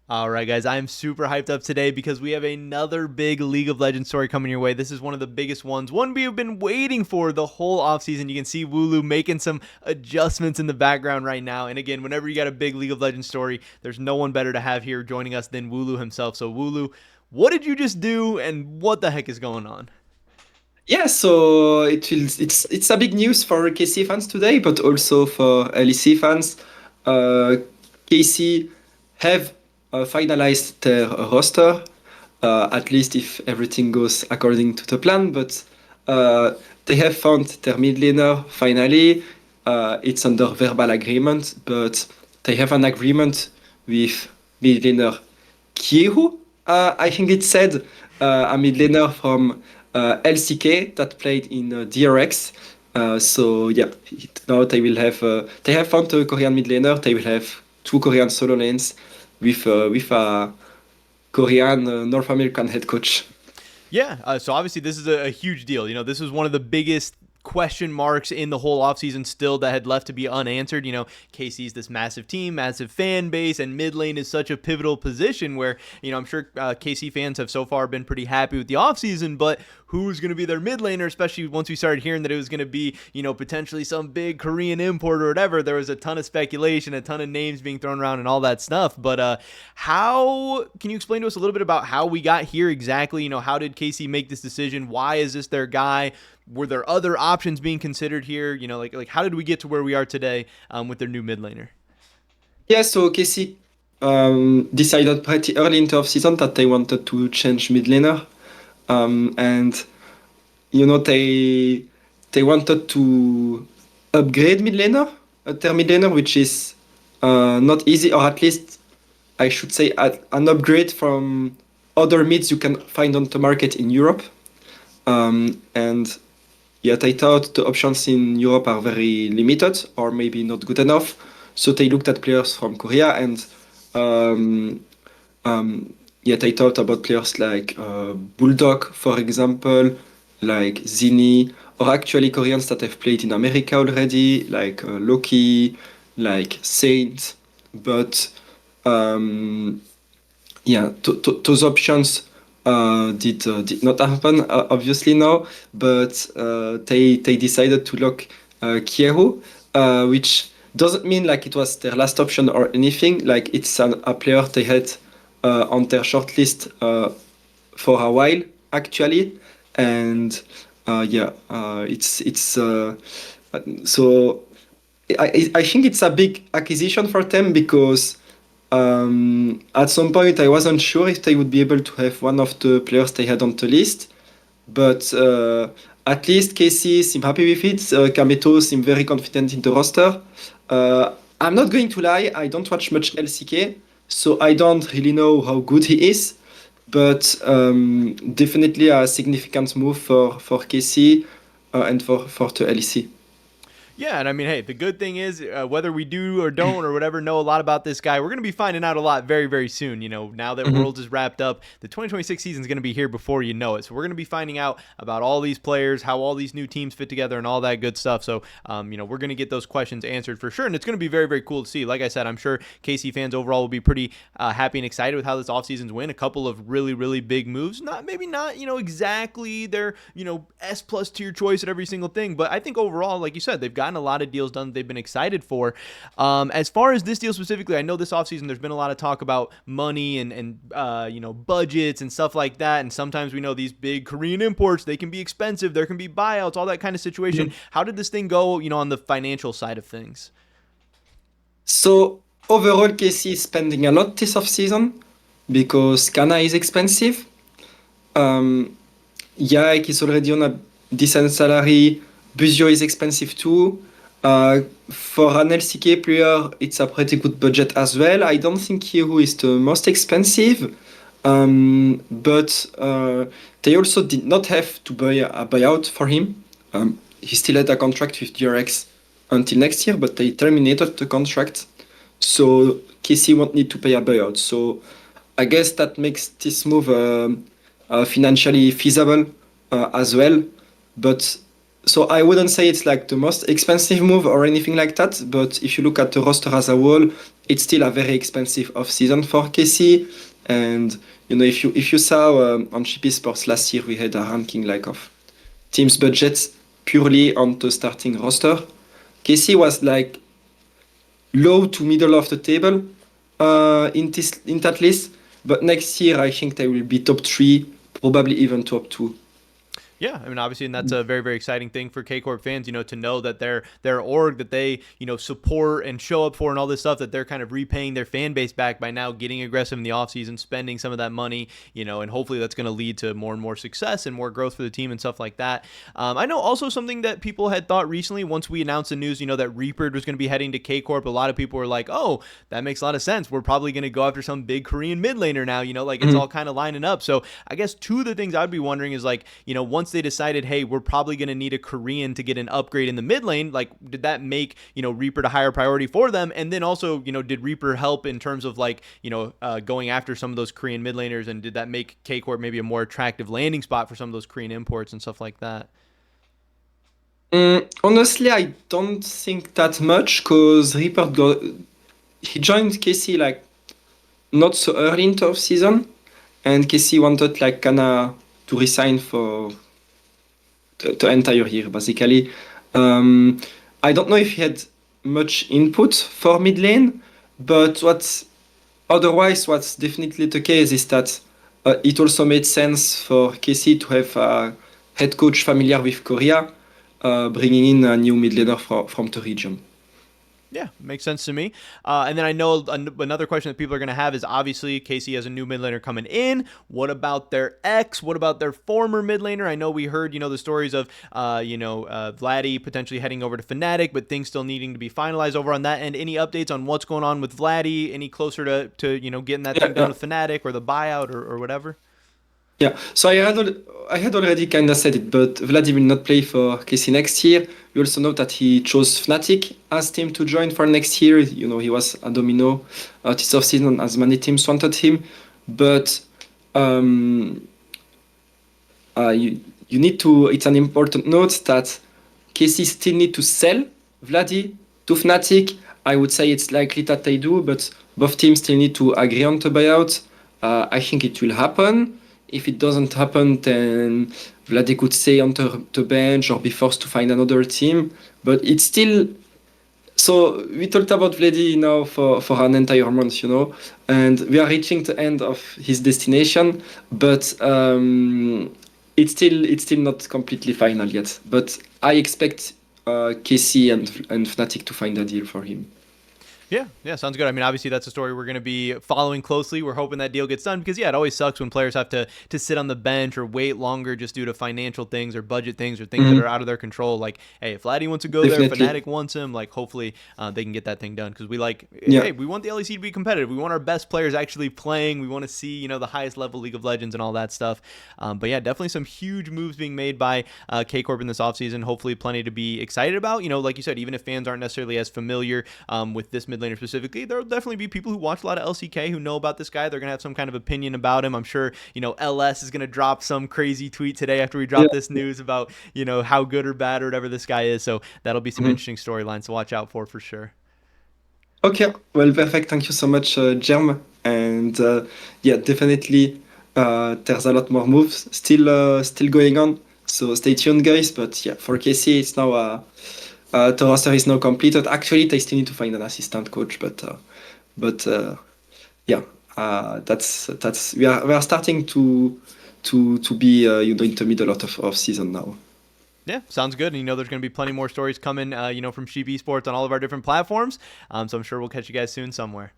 All right, guys, I'm super hyped up today because we have another big League of Legends story coming your way. This is one of the biggest ones, one we have been waiting for the whole offseason. You can see Wooloo making some adjustments in the background right now. And again, whenever you got a big League of Legends story, there's no one better to have here joining us than Wooloo himself. So, Wooloo, what did you just do and what the heck is going on? Yeah, so it's a big news for KC fans today, but also for LEC fans. Uh, KC have finalized their roster, at least if everything goes according to the plan. But uh, they have found their mid laner finally. It's under verbal agreement, but they have an agreement with mid laner Kiehu. I think it said a mid laner from LCK that played in DRX. So yeah, now they have found a Korean mid laner. They will have two Korean solo lanes with a Korean North American head coach. Yeah, so obviously this is a huge deal. This was one of the biggest question marks in the whole offseason still that had left to be unanswered. KC's this massive team, massive fan base, and mid lane is such a pivotal position where, I'm sure KC fans have so far been pretty happy with the offseason, but who's going to be their mid laner, especially once we started hearing that it was going to be, potentially some big Korean import or whatever. There was a ton of speculation, a ton of names being thrown around and all that stuff. But how can you explain to us a little bit about how we got here exactly? How did KC make this decision? Why is this their guy? Were there other options being considered here? Like how did we get to where we are today with their new mid laner? Yeah, so KC decided pretty early into off season that they wanted to change mid laner, and they wanted to upgrade mid laner, their mid laner, which is not easy, or at least I should say an upgrade from other mids you can find on the market in Europe. And yet I thought the options in Europe are very limited or maybe not good enough. So they looked at players from Korea and um, yet I thought about players like Bulldog, for example, like Zini, or actually Koreans that have played in America already, like Loki, like Saint. But um, yeah, those options did not happen, obviously now, but they decided to lock Kieru, which doesn't mean like it was their last option or anything. Like it's a player they had on their shortlist for a while actually, and it's so I think it's a big acquisition for them because at some point I wasn't sure if they would be able to have one of the players they had on the list, but at least KC seem happy with it. Kameto seem very confident in the roster. I'm not going to lie, I don't watch much LCK, so I don't really know how good he is, but definitely a significant move for KC and for the LEC. Yeah, and I mean, hey, the good thing is whether we do or don't or whatever know a lot about this guy, we're going to be finding out a lot very, very soon. Now that Mhm. Worlds is wrapped up, the 2026 season is going to be here before you know it. So we're going to be finding out about all these players, how all these new teams fit together, and all that good stuff. So, we're going to get those questions answered for sure, and it's going to be very, very cool to see. Like I said, I'm sure KC fans overall will be pretty happy and excited with how this offseason's went. A couple of really, really big moves. Maybe not, exactly their, S plus tier choice at every single thing, but I think overall, like you said, they've gotten a lot of deals done that they've been excited for. As far as this deal specifically, I know this offseason there's been a lot of talk about money and budgets and stuff like that. And sometimes we know these big Korean imports, they can be expensive. There can be buyouts, all that kind of situation. How did this thing go, on the financial side of things? So overall, KC is spending a lot this off season because Kana is expensive. Um, Yike is already on a decent salary. Buzio is expensive too. For an LCK player, it's a pretty good budget as well. I don't think Hero is the most expensive, but they also did not have to buy a buyout for him. He still had a contract with DRX until next year, but they terminated the contract, so KC won't need to pay a buyout. So I guess that makes this move financially feasible as well. But so I wouldn't say it's like the most expensive move or anything like that. But if you look at the roster as a whole, it's still a very expensive off season for KC. And if you saw on GP Sports last year, we had a ranking like of teams' budgets purely on the starting roster. KC was like low to middle of the table in that list. But next year, I think they will be top 3, probably even top 2. Yeah, I mean, obviously, and that's a very, very exciting thing for KCorp fans, to know that their org that they, support and show up for and all this stuff, that they're kind of repaying their fan base back by now getting aggressive in the offseason, spending some of that money, and hopefully that's going to lead to more and more success and more growth for the team and stuff like that. I know also something that people had thought recently, once we announced the news, that Reaper was going to be heading to KCorp, a lot of people were like, oh, that makes a lot of sense. We're probably going to go after some big Korean mid laner now, it's all kind of lining up. So I guess two of the things I'd be wondering is like, once they decided, hey, we're probably going to need a Korean to get an upgrade in the mid lane, like, did that make, Reaper a higher priority for them? And then also, did Reaper help in terms of like, going after some of those Korean mid laners? And did that make KCorp maybe a more attractive landing spot for some of those Korean imports and stuff like that? Honestly, I don't think that much, because he joined KC like not so early into off season, and KC wanted like kinda to resign for the entire year basically. I don't know if he had much input for mid lane, but what's definitely the case is that it also made sense for KC to have a head coach familiar with Korea, bringing in a new mid laner from the region. Yeah, makes sense to me. And then I know another question that people are going to have is, obviously KC has a new mid laner coming in. What about their ex? What about their former mid laner? I know we heard, the stories of, Vladi potentially heading over to Fnatic, but things still needing to be finalized over on that. And any updates on what's going on with Vladi? Any closer to getting that thing done with Fnatic, or the buyout, or whatever? Yeah, so I had already kind of said it, but Vladi will not play for KC next year. We also know that he chose Fnatic as team to join for next year. He was a domino this offseason, as many teams wanted him. But you need to, it's an important note that KC still need to sell Vladi to Fnatic. I would say it's likely that they do, but both teams still need to agree on the buyout. I think it will happen. If it doesn't happen, then Vladi could stay on the bench or be forced to find another team. But it's still... So we talked about Vladi now for an entire month, and we are reaching the end of his destination, but it's still not completely final yet. But I expect KC and Fnatic to find a deal for him. Yeah, sounds good. I mean, obviously that's a story we're going to be following closely. We're hoping that deal gets done, because it always sucks when players have to sit on the bench or wait longer just due to financial things or budget things or things that are out of their control. Like, hey, if Vladi wants to go Definitely. there, Fnatic wants him, like, hopefully they can get that thing done, because hey, we want the LEC to be competitive. We want our best players actually playing. We want to see, the highest level League of Legends and all that stuff. But yeah, definitely some huge moves being made by KCorp in this offseason. Hopefully plenty to be excited about. Like you said, even if fans aren't necessarily as familiar with this mid laner specifically, there'll definitely be people who watch a lot of LCK who know about this guy. They're going to have some kind of opinion about him. I'm sure, LS is going to drop some crazy tweet today after we drop this news about, how good or bad or whatever this guy is. So that'll be some interesting storylines to watch out for sure. Okay, well, perfect. Thank you so much, Germ. And definitely there's a lot more moves still going on. So stay tuned, guys. But yeah, for KC, it's now the roster is now completed. Actually, they still need to find an assistant coach, but that's we are starting to be in the middle of season now. Yeah, sounds good. And there's going to be plenty more stories coming, from Sheep Esports on all of our different platforms. So I'm sure we'll catch you guys soon somewhere.